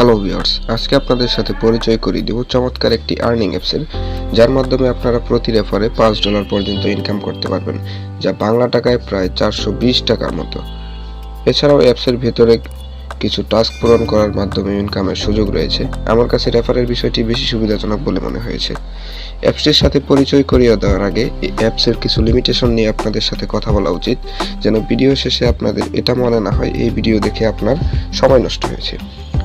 Hello viewers, আজকে আপনাদের সাথে পরিচয় করিয়ে দেব চমৎকার একটি আর্নিং অ্যাপসের, যার মাধ্যমে আপনারা প্রতি রেফারে $5 পর্যন্ত ইনকাম করতে পারবেন, যা বাংলা টাকায় প্রায় 420 টাকার মতো। এছাড়াও অ্যাপসের ভেতরে কিছু টাস্ক পূরণ করার মাধ্যমে ইনকামের সুযোগ রয়েছে। আমার কাছে রেফারের বিষয়টি বেশি সুবিধাজনক বলে মনে হয়েছে। অ্যাপসটির সাথে পরিচয় করিয়ে দেওয়ার আগে এই অ্যাপসের কিছু লিমিটেশন নিয়ে আপনাদের সাথে কথা বলা উচিত, যেন ভিডিও শেষে আপনাদের এটা মনে না হয় এই ভিডিও দেখে আপনার সময় নষ্ট হয়েছে।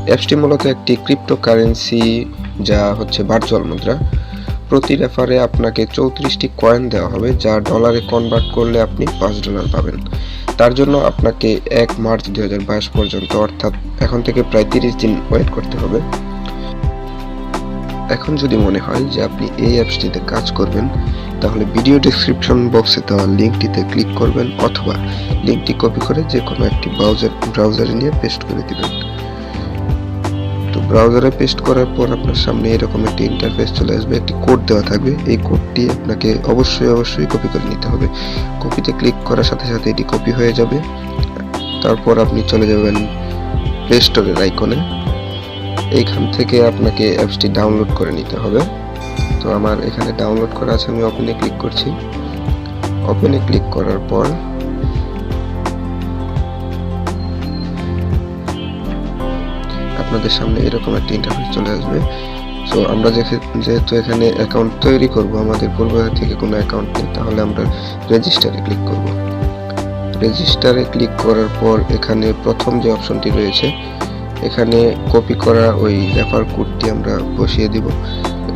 অ্যাপসটি মূলত একটি ক্রিপ্টোকারেন্সি, যা হচ্ছে ভার্চুয়াল মুদ্রা। প্রতি রেফারে আপনাকে 34টি কয়েন দেওয়া হবে, যা ডলারে কনভার্ট করলে আপনি $5 পাবেন। তার জন্য আপনাকে 1 মার্চ 2022 পর্যন্ত, অর্থাৎ এখন থেকে প্রায় 30 দিন ওয়েট করতে হবে। এখন যদি মনে হয় যে আপনি এই অ্যাপসটিতে কাজ করবেন, তাহলে ভিডিও ডেসক্রিপশন বক্সে দেওয়া লিঙ্কটিতে ক্লিক করবেন, অথবা লিঙ্কটি কপি করে যে কোনো একটি ব্রাউজারে নিয়ে পেস্ট করে দিবেন। তো ব্রাউজারে পেস্ট করার পর আপনার সামনে এরকম একটি ইন্টারফেস চলে আসবে, একটি কোড দেওয়া থাকবে। এই কোডটি আপনাকে অবশ্যই কপি করে নিতে হবে। কপিতে ক্লিক করার সাথে সাথে এটি কপি হয়ে যাবে। তারপর আপনি চলে যাবেন প্লে স্টোরের আইকনে। এইখান থেকে আপনাকে অ্যাপসটি ডাউনলোড করে নিতে হবে। তো আমার এখানে ডাউনলোড করা আছে, আমি ওপেনে ক্লিক করছি। ওপেনে ক্লিক করার পর আপনাদের সামনে এরকম একটা ইন্টারফেস চলে আসবে। সো আমরা যেহেতু এখানে অ্যাকাউন্ট তৈরি করব, আমাদের পূর্ব থেকে কোনো অ্যাকাউন্ট নেই, তাহলে আমরা রেজিস্টারে ক্লিক করব। রেজিস্টারে ক্লিক করার পর এখানে প্রথম যে অপশনটি রয়েছে, এখানে কপি করা ওই রেফার কোডটি আমরা বসিয়ে দিব।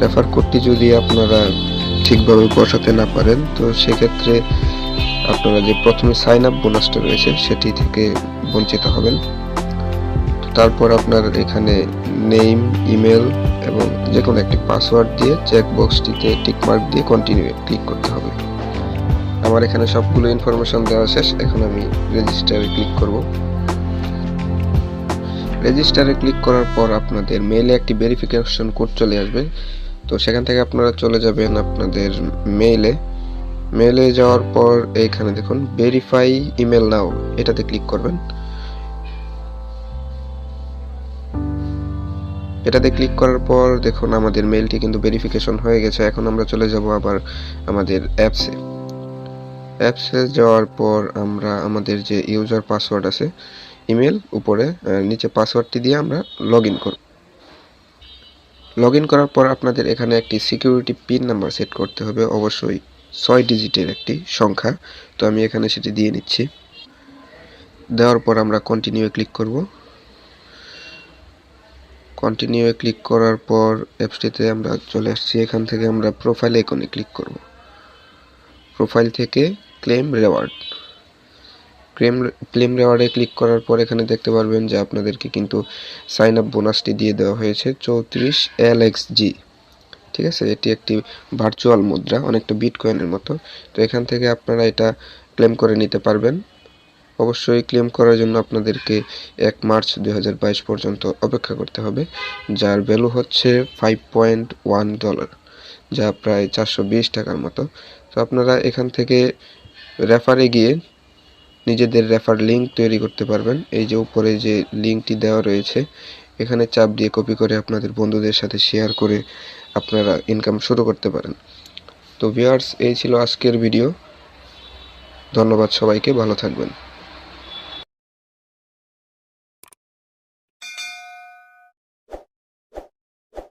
রেফার কোডটি যদি আপনারা ঠিকভাবে বসাতে না পারেন, তো সেক্ষেত্রে আপনারা যে প্রথমে সাইন আপ বোনাসটা রয়েছে সেটি থেকে বঞ্চিত হবেন। তারপর আপনার এখানে নেম, ইমেল এবং যে কোনো একটি পাসওয়ার্ড দিয়ে চেক বক্সটিতে টিক মার্ক দিয়ে কন্টিনিউ ক্লিক করতে হবে। আমার এখানে সবগুলো ইনফরমেশন দেওয়া শেষ। এখন আমি রেজিস্টারে ক্লিক করব। রেজিস্টারে ক্লিক করার পর আপনাদের মেইলে একটি ভেরিফিকেশন কোড চলে আসবে। তো সেখান থেকে আপনারা চলে যাবেন আপনাদের মেইলে যাওয়ার পর এইখানে দেখুন ভেরিফাই ইমেল নাও, এটাতে ক্লিক করবেন। এটাতে ক্লিক করার পর দেখুন আমাদের মেইলটি কিন্তু ভেরিফিকেশন হয়ে গেছে। এখন আমরা চলে যাব আবার আমাদের অ্যাপসে যাওয়ার পর আমরা আমাদের যে ইউজার পাসওয়ার্ড আছে, ইমেল উপরে নিচে পাসওয়ার্ডটি দিয়ে আমরা লগইন করব। লগইন করার পর আপনাদের এখানে একটি সিকিউরিটি পিন নাম্বার সেট করতে হবে, অবশ্যই 6 ডিজিটের একটি সংখ্যা। তো আমি এখানে সেটি দিয়ে নিচ্ছি। দেওয়ার পর আমরা কন্টিনিউ ক্লিক করব। কন্টিনিউ ক্লিক করার পর অ্যাপসটিতে আমরা চলে আসছি। এখান থেকে আমরা প্রোফাইল আইকনে ক্লিক করব। প্রোফাইল থেকে ক্লেম রেওয়ার্ডে ক্লিক করার পর এখানে দেখতে পারবেন যে আপনাদেরকে কিন্তু সাইন আপ বোনাসটি দিয়ে দেওয়া হয়েছে 34 LXG। ঠিক আছে, এটি একটি ভার্চুয়াল মুদ্রা, অনেকটা বিটকয়েনের মতো। তো এখান থেকে আপনারা এটা ক্লেম করে নিতে পারবেন। অবশ্যই ক্লেম করার জন্য আপনাদেরকে 1 মার্চ 2022 পর্যন্ত অপেক্ষা করতে হবে, যার ভ্যালু হচ্ছে $5.1, যা প্রায় 420 টাকার মতো। তো আপনারা এখান থেকে রেফারে গিয়ে নিজেদের রেফার লিঙ্ক তৈরি করতে পারবেন। এই যে উপরে যে লিঙ্কটি দেওয়া রয়েছে, এখানে চাপ দিয়ে কপি করে আপনাদের বন্ধুদের সাথে শেয়ার করে আপনারা ইনকাম শুরু করতে পারেন। তো ভিউয়ার্স, এই ছিল আজকের ভিডিও। ধন্যবাদ সবাইকে, ভালো থাকবেন।